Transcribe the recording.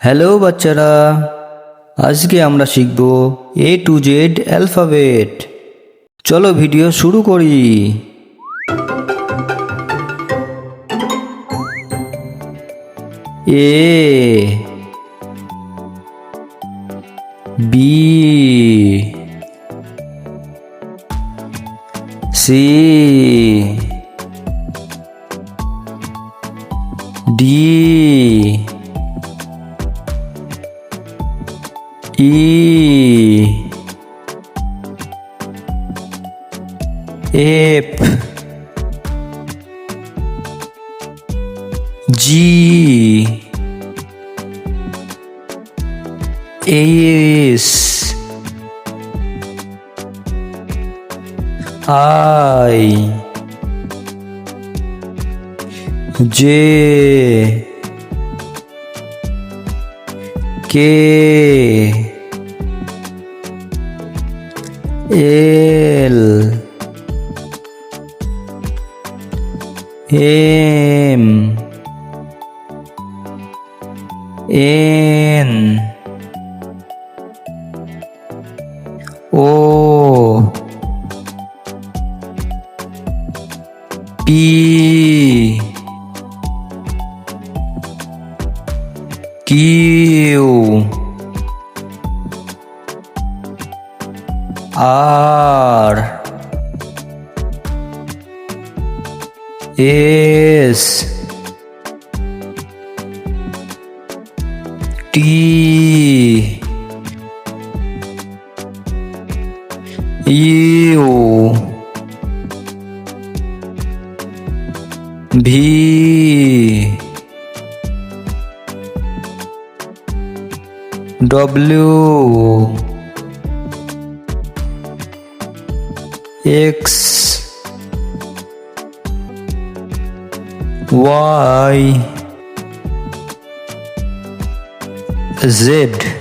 Hello বাচ্চারা, আজকে আমরা শিখব A to Z অ্যালফাবেট। চলো ভিডিও শুরু করি। A B C D E F G H I J K L M N O P Q R S T U V W X Y Z